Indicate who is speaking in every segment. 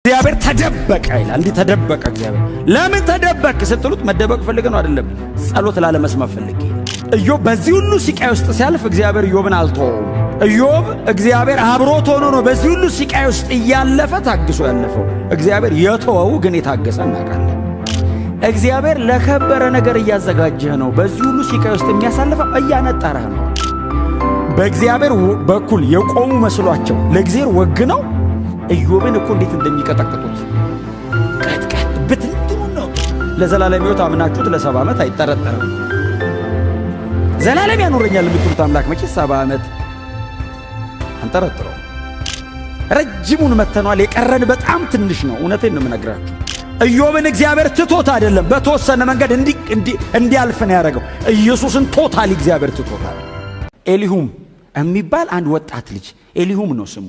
Speaker 1: እግዚአብሔር ተደበቀ ይላል። እንዲህ ተደበቀ እግዚአብሔር። ለምን ተደበቅ ስትሉት መደበቅ ፈልገ ነው አይደለም፣ ጸሎት ላለመስማት ፈልጌ። ኢዮብ በዚህ ሁሉ ሲቃይ ውስጥ ሲያልፍ እግዚአብሔር ኢዮብን አልተወውም። ኢዮብ እግዚአብሔር አብሮት ሆኖ ነው በዚህ ሁሉ ሲቃይ ውስጥ እያለፈ ታግሶ ያለፈው። እግዚአብሔር የተወው ግን የታገሰ እናውቃለን። እግዚአብሔር ለከበረ ነገር እያዘጋጀህ ነው። በዚህ ሁሉ ሲቃይ ውስጥ የሚያሳልፈው እያነጠረህ ነው። በእግዚአብሔር በኩል የቆሙ መስሏቸው ለእግዚአብሔር ወግነው ኢዮብን እኮ እንዴት እንደሚቀጠቅጡት ቀጥቀጥ ብትንትኑ ነው። ለዘላለም ሕይወት አምናችሁት ለ70 ዓመት አይጠረጠርም። ዘላለም ያኖረኛል የምትሉት አምላክ መቼ 70 ዓመት አንጠረጥረው። ረጅሙን መተኗል። የቀረን በጣም ትንሽ ነው። እውነቴን ነው የምነግራችሁ። ኢዮብን እግዚአብሔር ትቶት አይደለም፣ በተወሰነ መንገድ እንዲያልፍ ነው ያደረገው። ኢየሱስን ቶታሊ እግዚአብሔር ትቶታል። ኤሊሁም የሚባል አንድ ወጣት ልጅ ኤሊሁም ነው ስሙ።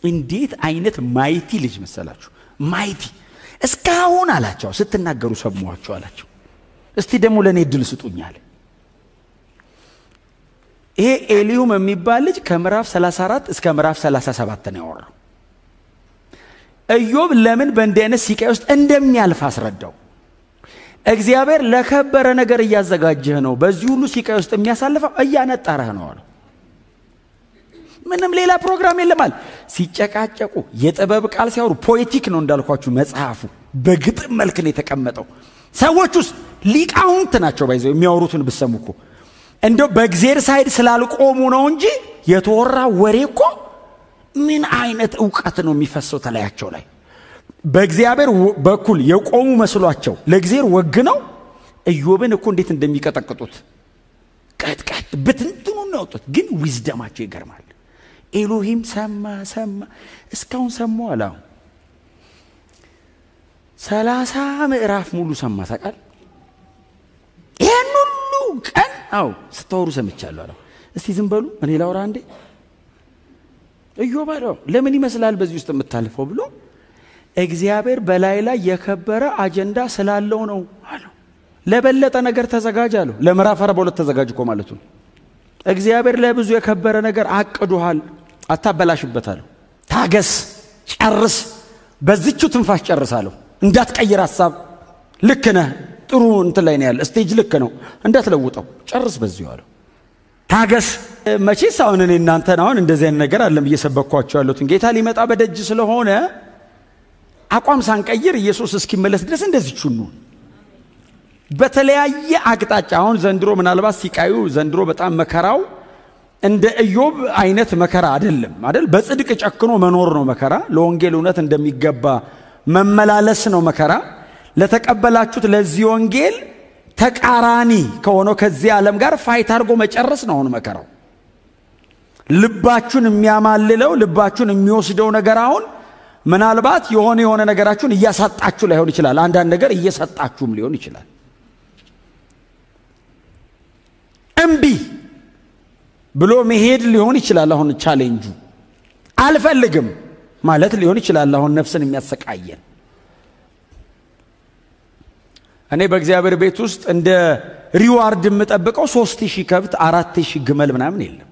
Speaker 1: እንዴት አይነት ማይቲ ልጅ መሰላችሁ! ማይቲ እስካሁን አላቸው ስትናገሩ ሰማኋቸው አላቸው። እስቲ ደግሞ ለኔ እድል ስጡኛል። ይሄ ኤሊሁም የሚባል ልጅ ከምዕራፍ 34 እስከ ምዕራፍ 37 ነው ያወራው። ኢዮብ ለምን በእንዲህ አይነት ሲቃይ ውስጥ እንደሚያልፍ አስረዳው። እግዚአብሔር ለከበረ ነገር እያዘጋጀህ ነው። በዚህ ሁሉ ሲቃይ ውስጥ የሚያሳልፈው እያነጠረህ ነው አለው። ምንም ሌላ ፕሮግራም የለማል። ሲጨቃጨቁ የጥበብ ቃል ሲያወሩ ፖኤቲክ ነው እንዳልኳችሁ። መጽሐፉ በግጥም መልክ ነው የተቀመጠው። ሰዎች ውስጥ ሊቃውንት ናቸው ባይዘው የሚያወሩትን ብሰሙ እኮ እንደው በእግዚአብሔር ሳይድ ስላልቆሙ ነው እንጂ የተወራ ወሬ እኮ ምን አይነት ዕውቀት ነው የሚፈሰው ተላያቸው ላይ። በእግዚአብሔር በኩል የቆሙ መስሏቸው ለእግዚአብሔር ወግነው ኢዮብን እኮ እንዴት እንደሚቀጠቅጡት ቀጥቀጥ ብትንትኑ ነው ያወጡት። ግን ዊዝደማቸው ይገርማል። ኤሎሂም ሰማ እስካሁን ሰማው አላው 30 ምዕራፍ ሙሉ ሰማ። ታውቃል ይሄን ሁሉ ቀን ስታወሩ ሰምቻለሁ አለው። እስቲ ዝም በሉ እኔ ላውራ እንዴ። ኢዮብ አለው ለምን ይመስላል በዚህ ውስጥ የምታልፈው ብሎ እግዚአብሔር በላይ ላይ የከበረ አጀንዳ ስላለው ነው አለው። ለበለጠ ነገር ተዘጋጅ አለው። ለምዕራፍ 42 ተዘጋጅ እኮ ማለቱ ነው። እግዚአብሔር ለብዙ የከበረ ነገር አቅዶሃል፣ አታበላሽበት አለው። ታገስ፣ ጨርስ፣ በዚህቹ ትንፋሽ ጨርሳለሁ። እንዳትቀይር ሐሳብ። ልክ ነህ፣ ጥሩ እንትን ላይ ነው ያለ ስቴጅ ልክ ነው፣ እንዳትለውጠው፣ ጨርስ በዚሁ አለው። ታገስ። መቼስ አሁን እኔ እናንተን አሁን እንደዚህ አይነት ነገር አለም እየሰበኳቸው ያሉትን ጌታ ሊመጣ በደጅ ስለሆነ አቋም ሳንቀይር ኢየሱስ እስኪመለስ ድረስ እንደዚህቹ ነው። በተለያየ አቅጣጫ አሁን ዘንድሮ ምናልባት ሲቃዩ ዘንድሮ በጣም መከራው እንደ ኢዮብ አይነት መከራ አይደለም አይደል? በጽድቅ ጨክኖ መኖር ነው መከራ። ለወንጌል እውነት እንደሚገባ መመላለስ ነው መከራ። ለተቀበላችሁት ለዚህ ወንጌል ተቃራኒ ከሆነው ከዚህ ዓለም ጋር ፋይት አድርጎ መጨረስ ነው አሁን መከራው። ልባችሁን የሚያማልለው ልባችሁን የሚወስደው ነገር አሁን ምናልባት የሆነ ነገራችሁን እያሳጣችሁ ላይሆን ይችላል። አንዳንድ ነገር እየሰጣችሁም ሊሆን ይችላል። እምቢ ብሎ መሄድ ሊሆን ይችላል። አሁን ቻሌንጁ አልፈልግም ማለት ሊሆን ይችላል። አሁን ነፍስን የሚያሰቃየን እኔ በእግዚአብሔር ቤት ውስጥ እንደ ሪዋርድ የምጠብቀው 3000 ከብት 4000 ግመል ምናምን የለም።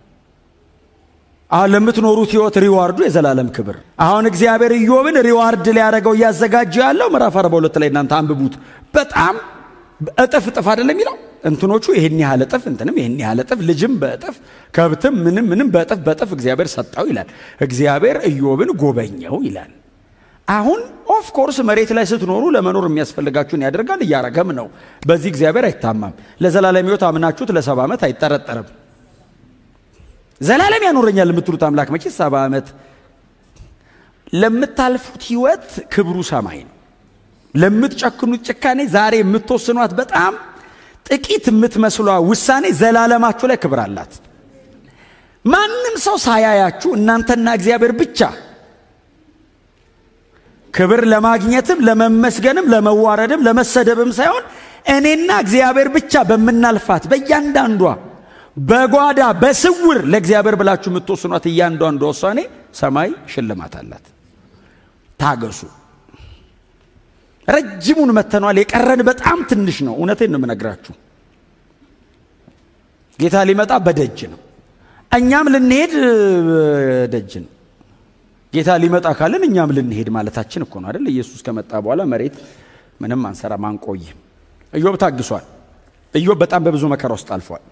Speaker 1: አሁን ለምትኖሩት ህይወት ሪዋርዱ የዘላለም ክብር። አሁን እግዚአብሔር ኢዮብን ሪዋርድ ሊያደርገው እያዘጋጀ ያለው ምዕራፍ 42 ላይ እናንተ አንብቡት። በጣም እጥፍ አይደለም የሚለው እንትኖቹ ይሄን ያህል እጥፍ እንትንም ይሄን ያህል እጥፍ ልጅም በእጥፍ ከብትም ምንም በእጥፍ እግዚአብሔር ሰጣው ይላል። እግዚአብሔር ኢዮብን ጎበኘው ይላል። አሁን ኦፍ ኮርስ መሬት ላይ ስትኖሩ ለመኖር የሚያስፈልጋችሁን ያደርጋል፣ እያረገም ነው። በዚህ እግዚአብሔር አይታማም። ለዘላለም ሕይወት አምናችሁት ለ70 ዓመት አይጠረጠርም። ዘላለም ያኖረኛል የምትሉት አምላክ መቼ 70 ዓመት። ለምታልፉት ህይወት ክብሩ ሰማይ ነው። ለምትጨክኑት ጭካኔ ዛሬ የምትወስኗት በጣም ጥቂት የምትመስሏ ውሳኔ ዘላለማችሁ ላይ ክብር አላት። ማንም ሰው ሳያያችሁ እናንተና እግዚአብሔር ብቻ ክብር ለማግኘትም ለመመስገንም ለመዋረድም ለመሰደብም ሳይሆን እኔና እግዚአብሔር ብቻ በመናልፋት በእያንዳንዷ በጓዳ በስውር ለእግዚአብሔር ብላችሁ የምትወስኗት እያንዳንዷ ውሳኔ ሰማይ ሽልማት አላት። ታገሱ። ረጅሙን መተኗል። የቀረን በጣም ትንሽ ነው። እውነቴን ነው የምነግራችሁ። ጌታ ሊመጣ በደጅ ነው። እኛም ልንሄድ ደጅ ነው። ጌታ ሊመጣ ካለን እኛም ልንሄድ ማለታችን እኮ ነው አይደል? ኢየሱስ ከመጣ በኋላ መሬት ምንም አንሰራም አንቆይም። ኢዮብ ታግሷል። ኢዮብ በጣም በብዙ መከራ ውስጥ አልፏል።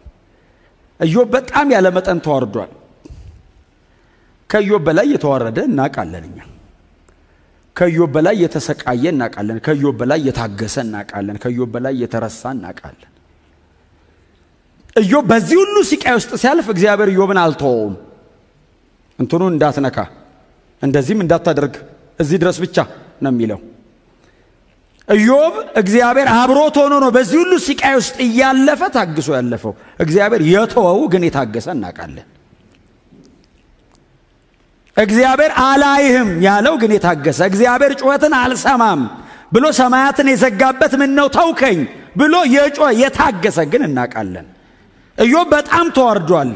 Speaker 1: ኢዮብ በጣም ያለ መጠን ተዋርዷል። ከኢዮብ በላይ የተዋረደ እናውቃለን እኛ። ከኢዮብ በላይ የተሰቃየ እናውቃለን። ከኢዮብ በላይ የታገሰ እናውቃለን። ከኢዮብ በላይ የተረሳ እናውቃለን። ኢዮብ በዚህ ሁሉ ስቃይ ውስጥ ሲያልፍ እግዚአብሔር ኢዮብን አልተወውም። እንትኑን እንዳትነካ እንደዚህም እንዳታደርግ እዚህ ድረስ ብቻ ነው የሚለው። ኢዮብ እግዚአብሔር አብሮት ሆኖ ነው በዚህ ሁሉ ስቃይ ውስጥ እያለፈ ታግሶ ያለፈው። እግዚአብሔር የተወው ግን የታገሰ እናውቃለን። እግዚአብሔር አላይህም ያለው ግን የታገሰ፣ እግዚአብሔር ጩኸትን አልሰማም ብሎ ሰማያትን የዘጋበት ምን ነው ተውከኝ ብሎ የጮኸ የታገሰ ግን እናውቃለን። ኢዮብ በጣም ተዋርዷል።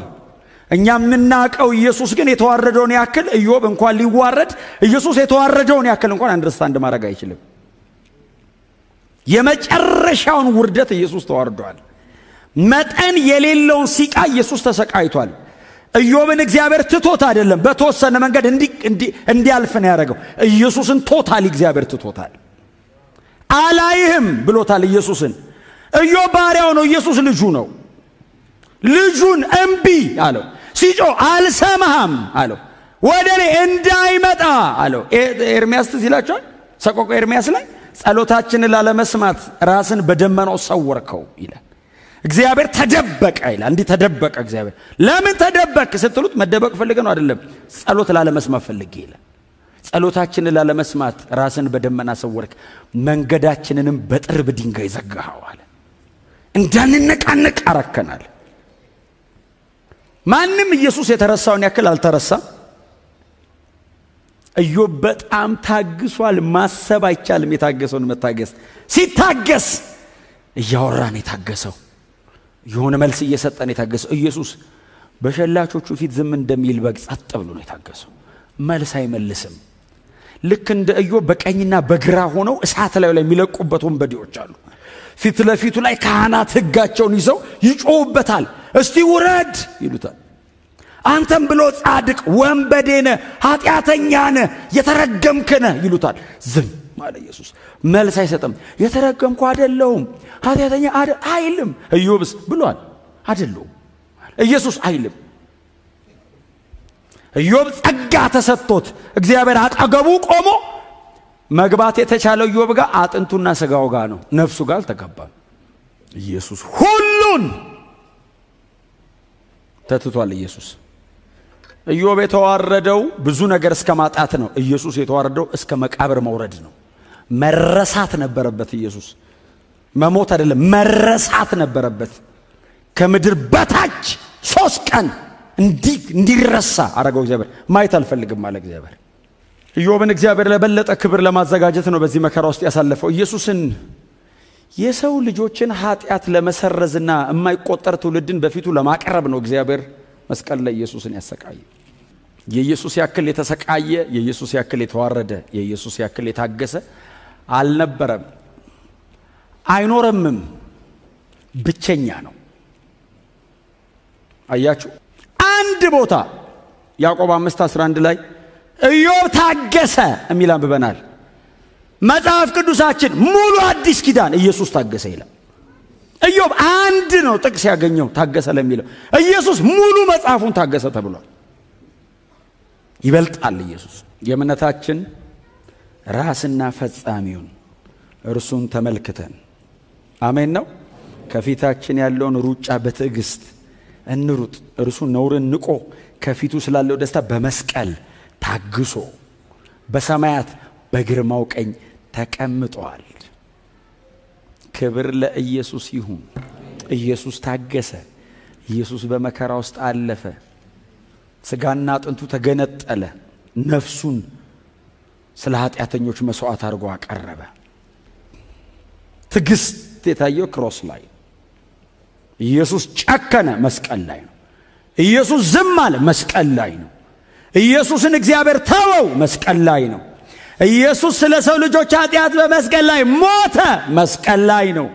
Speaker 1: እኛ የምናውቀው ኢየሱስ ግን የተዋረደውን ያክል ኢዮብ እንኳን ሊዋረድ ኢየሱስ የተዋረደውን ያክል እንኳን አንደርስታንድ ማድረግ አይችልም። የመጨረሻውን ውርደት ኢየሱስ ተዋርዷል። መጠን የሌለውን ሲቃ ኢየሱስ ተሰቃይቷል። ኢዮብን እግዚአብሔር ትቶት አይደለም፣ በተወሰነ መንገድ እንዲያልፍ ነው ያደረገው። ኢየሱስን ቶታሊ እግዚአብሔር ትቶታል። አላይህም ብሎታል ኢየሱስን። ኢዮብ ባሪያው ነው፣ ኢየሱስ ልጁ ነው። ልጁን እምቢ አለው። ሲጮህ አልሰማህም አለው። ወደ እኔ እንዳይመጣ አለው። ኤርምያስ ትዝ ይላችኋል። ሰቆቃ ኤርምያስ ላይ ጸሎታችንን ላለመስማት ራስን በደመናው ሰወርከው ይላል። እግዚአብሔር ተደበቀ ይላል። እንዲህ ተደበቀ እግዚአብሔር። ለምን ተደበቅ ስትሉት መደበቅ ፈልገ ነው አይደለም፣ ጸሎት ላለመስማት ፈልጌ ይላል። ጸሎታችንን ላለመስማት ራስን በደመና ሰወርክ፣ መንገዳችንንም በጥርብ ድንጋይ ዘጋኸው አለ። እንዳንነቃነቅ አረከናል። ማንም ኢየሱስ የተረሳውን ያክል አልተረሳም። ኢዮብ በጣም ታግሷል። ማሰብ አይቻልም የታገሰውን መታገስ። ሲታገስ እያወራን የታገሰው፣ የሆነ መልስ እየሰጠን የታገሰው። ኢየሱስ በሸላቾቹ ፊት ዝም እንደሚል በግ ጸጥ ብሎ ነው የታገሰው። መልስ አይመልስም። ልክ እንደ ኢዮብ በቀኝና በግራ ሆነው እሳት ላይ የሚለቁበት ወንበዴዎች አሉ። ፊት ለፊቱ ላይ ካህናት ሕጋቸውን ይዘው ይጮውበታል። እስቲ ውረድ ይሉታል። አንተም ብሎ ጻድቅ ወንበዴ ነህ፣ ኃጢአተኛ ነህ፣ የተረገምክ ነህ ይሉታል። ዝም አለ ኢየሱስ። መልስ አይሰጥም። የተረገምኩ አይደለሁም ኃጢአተኛ አይልም። ኢዮብስ ብሏል አይደለሁም። ኢየሱስ አይልም። ኢዮብ ጸጋ ተሰጥቶት እግዚአብሔር አጠገቡ ቆሞ መግባት የተቻለው ኢዮብ ጋር አጥንቱና ስጋው ጋር ነው፣ ነፍሱ ጋር አልተገባም። ኢየሱስ ሁሉን ተትቷል። ኢየሱስ ኢዮብ የተዋረደው ብዙ ነገር እስከ ማጣት ነው። ኢየሱስ የተዋረደው እስከ መቃብር መውረድ ነው። መረሳት ነበረበት። ኢየሱስ መሞት አይደለም መረሳት ነበረበት። ከምድር በታች 3 ቀን እንዲረሳ አረገው እግዚአብሔር። ማየት አልፈልግም አለ እግዚአብሔር። ኢዮብን እግዚአብሔር ለበለጠ ክብር ለማዘጋጀት ነው በዚህ መከራ ውስጥ ያሳለፈው። ኢየሱስን የሰው ልጆችን ኃጢአት ለመሰረዝና የማይቆጠር ትውልድን በፊቱ ለማቅረብ ነው እግዚአብሔር መስቀል ላይ ኢየሱስን ያሰቃየ። የኢየሱስ ያክል የተሰቃየ፣ የኢየሱስ ያክል የተዋረደ፣ የኢየሱስ ያክል የታገሰ አልነበረም፣ አይኖርምም። ብቸኛ ነው። አያችሁ፣ አንድ ቦታ ያዕቆብ 5:11 ላይ ኢዮብ ታገሰ የሚል አንብበናል። መጽሐፍ ቅዱሳችን ሙሉ አዲስ ኪዳን ኢየሱስ ታገሰ ይላል። ኢዮብ አንድ ነው ጥቅስ ያገኘው ታገሰ ለሚለው። ኢየሱስ ሙሉ መጽሐፉን ታገሰ ተብሏል። ይበልጣል ኢየሱስ። የእምነታችን ራስና ፈጻሚውን እርሱን ተመልክተን አሜን ነው ከፊታችን ያለውን ሩጫ በትዕግስት እንሩጥ። እርሱ ነውርን ንቆ ከፊቱ ስላለው ደስታ በመስቀል ታግሶ በሰማያት በግርማው ቀኝ ተቀምጧል። ክብር ለኢየሱስ ይሁን። ኢየሱስ ታገሰ። ኢየሱስ በመከራ ውስጥ አለፈ። ስጋና አጥንቱ ተገነጠለ። ነፍሱን ስለ ኃጢአተኞች መስዋዕት አድርጎ አቀረበ። ትዕግስት የታየው ክሮስ ላይ። ኢየሱስ ጨከነ፣ መስቀል ላይ ነው። ኢየሱስ ዝም አለ፣ መስቀል ላይ ነው። ኢየሱስን እግዚአብሔር ተወው፣ መስቀል ላይ ነው። ኢየሱስ ስለ ሰው ልጆች ኃጢአት በመስቀል ላይ ሞተ፣ መስቀል ላይ ነው።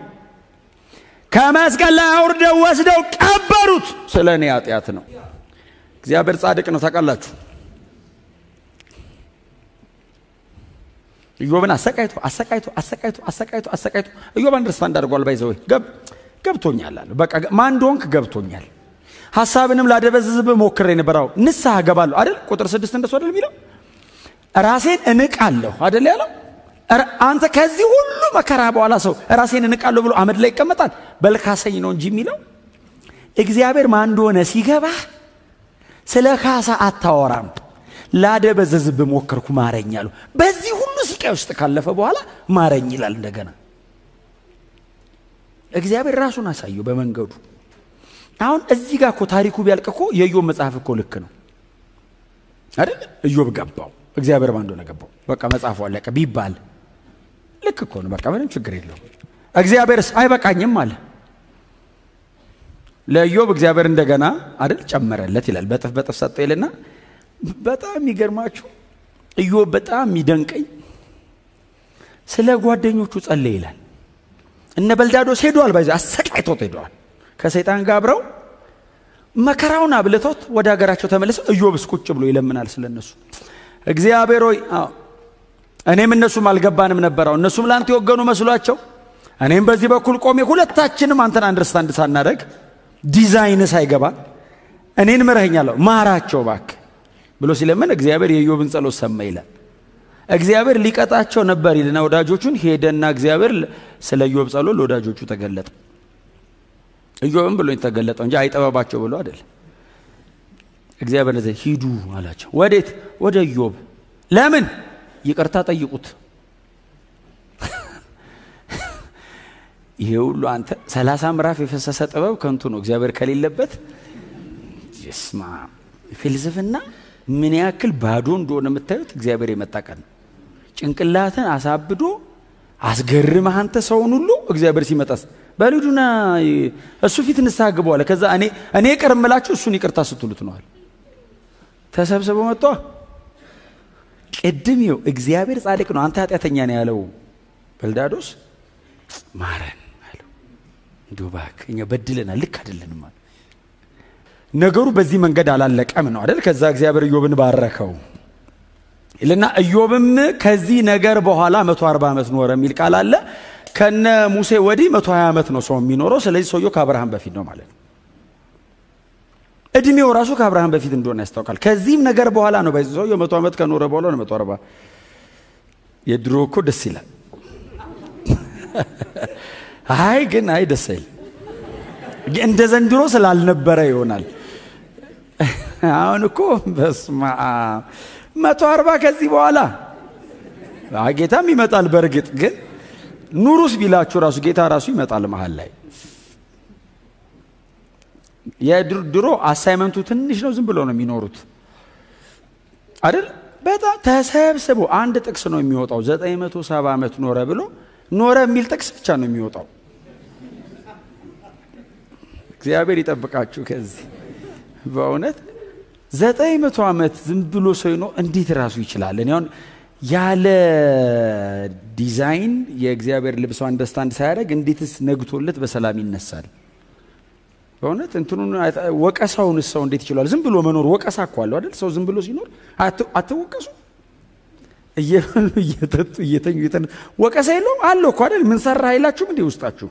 Speaker 1: ከመስቀል ላይ አውርደው ወስደው ቀበሩት፣ ስለ እኔ ኃጢአት ነው። እግዚአብሔር ጻድቅ ነው ታውቃላችሁ። ኢዮብን አሰቃይቶ ኢዮብ አንደርስታንድ አድርጓል። ባይዘው ገብቶኛል አለ። በቃ ማን እንደሆንክ ገብቶኛል። ሐሳብንም ላደበዝዝ ሞክሬ ነበርው ንስሐ ገባለሁ አይደል? ቁጥር 6 እንደሱ አይደል የሚለው? ራሴን እንቃለሁ አይደል ያለው? አንተ ከዚህ ሁሉ መከራ በኋላ ሰው ራሴን እንቃለሁ ብሎ አመድ ላይ ይቀመጣል? በልካሰኝ ነው እንጂ የሚለው እግዚአብሔር ማን እንደሆነ ሲገባ ስለ ካሳ አታወራም። ላደበዝዝ ሞከርኩ ማረኝ አለው። በዚህ ሁሉ ስቃይ ውስጥ ካለፈ በኋላ ማረኝ ይላል እንደገና። እግዚአብሔር ራሱን አሳየው በመንገዱ። አሁን እዚህ ጋር እኮ ታሪኩ ቢያልቅ እኮ የኢዮብ መጽሐፍ እኮ ልክ ነው አይደል? ኢዮብ ገባው፣ እግዚአብሔር ማን እንደሆነ ገባው። በቃ መጽሐፉ አለቀ ቢባል ልክ እኮ ነው። በቃ ምንም ችግር የለውም። እግዚአብሔርስ አይበቃኝም አለ። ለኢዮብ እግዚአብሔር እንደገና አይደል ጨመረለት ይላል። በጥፍ በጥፍ ሰጠው ይልና በጣም የሚገርማችሁ ኢዮብ በጣም የሚደንቀኝ ስለ ጓደኞቹ ጸለየ ይላል። እነ በልዳዶስ ሄደዋል፣ ባይዘ አሰቃይቶት ሄደዋል። ከሰይጣን ጋር አብረው መከራውን አብልቶት ወደ ሀገራቸው ተመለሰው ኢዮብስ ቁጭ ብሎ ይለምናል ስለነሱ። እግዚአብሔር ሆይ እኔም እነሱም አልገባንም ነበረው፣ እነሱም ላንተ የወገኑ መስሏቸው እኔም በዚህ በኩል ቆሜ ሁለታችንም አንተን አንደርስታንድ ሳናደርግ ዲዛይን ሳይገባ እኔን ምረኸኛለሁ ማራቸው እባክህ ብሎ ሲለምን እግዚአብሔር የኢዮብን ጸሎት ሰማ ይላል። እግዚአብሔር ሊቀጣቸው ነበር ይልና ወዳጆቹን ሄደና እግዚአብሔር ስለ ኢዮብ ጸሎት ለወዳጆቹ ተገለጠ። ኢዮብም ብሎ ተገለጠው እንጂ አይጠባባቸው ብሎ አይደል። እግዚአብሔር ለዚህ ሂዱ አላቸው። ወዴት? ወደ ኢዮብ። ለምን? ይቅርታ ጠይቁት። ይሄ ሁሉ አንተ 30 ምዕራፍ የፈሰሰ ጥበብ ከንቱ ነው እግዚአብሔር ከሌለበት። ይስማ ፍልስፍና ምን ያክል ባዶ እንደሆነ የምታዩት እግዚአብሔር የመጣ ቀን ነው። ጭንቅላትን አሳብዶ አስገርመህ አንተ ሰውን ሁሉ እግዚአብሔር ሲመጣስ በልዱና እሱ ፊት ንስሐ ግቡ አለ። ከዛ እኔ ይቅር እምላችሁ እሱን ይቅርታ ስትሉት ነው አለ። ተሰብስበው መጣ። ቅድም ይኸው እግዚአብሔር ጻድቅ ነው አንተ ኃጢአተኛ ነው ያለው በልዳዶስ ማረን አለው። እንደው እባክህ እኛ በድለናል ልክ አይደለንም ማለት ነገሩ በዚህ መንገድ አላለቀም ነው አይደል? ከዛ እግዚአብሔር ኢዮብን ባረከው ይልና ኢዮብም ከዚህ ነገር በኋላ 140 ዓመት ኖረ የሚል ቃል አለ። ከነ ሙሴ ወዲህ 120 ዓመት ነው ሰው የሚኖረው። ስለዚህ ሰውየው ከአብርሃም በፊት ነው ማለት ነው። እድሜው ራሱ ከአብርሃም በፊት እንደሆነ ያስታውቃል። ከዚህም ነገር በኋላ ነው በዚህ ሰውየው 100 ዓመት ከኖረ በኋላ ነው 140። የድሮ እኮ ደስ ይላል። አይ ግን አይ ደስ አይል እንደ ዘንድሮ ስላልነበረ ይሆናል። አሁን እኮ በስማ 140 ከዚህ በኋላ ጌታም ይመጣል። በርግጥ ግን ኑሩስ ቢላችሁ ራሱ ጌታ ራሱ ይመጣል መሃል ላይ። የድሮ አሳይመንቱ ትንሽ ነው፣ ዝም ብሎ ነው የሚኖሩት አይደል? በጣም ተሰብስቦ አንድ ጥቅስ ነው የሚወጣው። 970 ዓመት ኖረ ብሎ ኖረ የሚል ጥቅስ ብቻ ነው የሚወጣው። እግዚአብሔር ይጠብቃችሁ ከዚህ በእውነት 900 ዓመት ዝም ብሎ ሰው ነው እንዴት ራሱ ይችላል? እኔ አሁን ያለ ዲዛይን የእግዚአብሔር ልብሱ አንደርስታንድ ሳያደርግ እንዴትስ ነግቶለት በሰላም ይነሳል? በእውነት እንትኑን ወቀሳውን ሰው እንዴት ይችላል? ዝም ብሎ መኖር ወቀሳ እኮ አለው አይደል? ሰው ዝም ብሎ ሲኖር አትወቀሱ? እየበሉ እየጠጡ እየተኙ ወቀሳ የለውም አለው እኮ አይደል? ምን ሰራ አይላችሁም እንዴ ውስጣችሁ?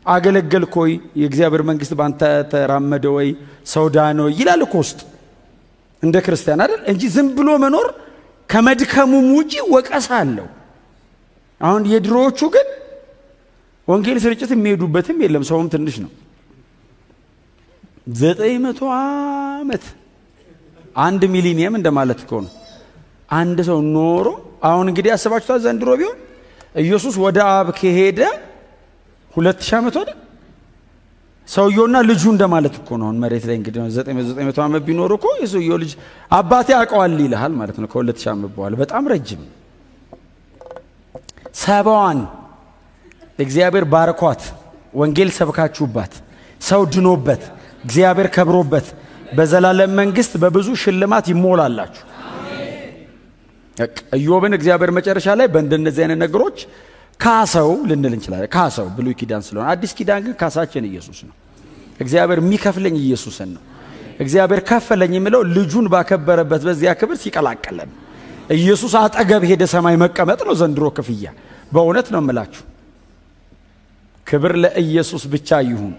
Speaker 1: አገለገልክ ወይ? የእግዚአብሔር መንግስት ባንተ ተራመደ ወይ? ሰው ዳነ ወይ ይላል እኮ ውስጥ እንደ ክርስቲያን አይደል? እንጂ ዝም ብሎ መኖር ከመድከሙም ውጪ ወቀሳ አለው። አሁን የድሮዎቹ ግን ወንጌል ስርጭት የሚሄዱበትም የለም፣ ሰውም ትንሽ ነው። 900 ዓመት 1 ሚሊኒየም እንደማለት እኮ ነው። አንድ ሰው ኖሮ አሁን እንግዲህ አስባችሁታል። ዘንድሮ ቢሆን ኢየሱስ ወደ አብ ከሄደ 2000 ዓመት ወደ ሰውየውና ልጁ እንደማለት እኮ ነው። መሬት ላይ እንግዲህ 900 ዓመት ቢኖር እኮ የሰውየው ልጅ አባቴ ያውቀዋል ይልሃል ማለት ነው። ከ2000 ዓመት በኋላ በጣም ረጅም። ሰባዋን እግዚአብሔር ባርኳት፣ ወንጌል ሰብካችሁባት፣ ሰው ድኖበት፣ እግዚአብሔር ከብሮበት በዘላለም መንግስት በብዙ ሽልማት ይሞላላችሁ። ኢዮብን እግዚአብሔር መጨረሻ ላይ በእንደነዚህ አይነት ነገሮች ካሰው ልንል እንችላለን። ካሰው ብሉይ ኪዳን ስለሆነ፣ አዲስ ኪዳን ግን ካሳችን ኢየሱስ ነው። እግዚአብሔር የሚከፍለኝ ኢየሱስን ነው። እግዚአብሔር ከፈለኝ የሚለው ልጁን ባከበረበት በዚያ ክብር ሲቀላቀለን ኢየሱስ አጠገብ ሄደ ሰማይ መቀመጥ ነው ዘንድሮ ክፍያ። በእውነት ነው የምላችሁ። ክብር ለኢየሱስ ብቻ ይሁን።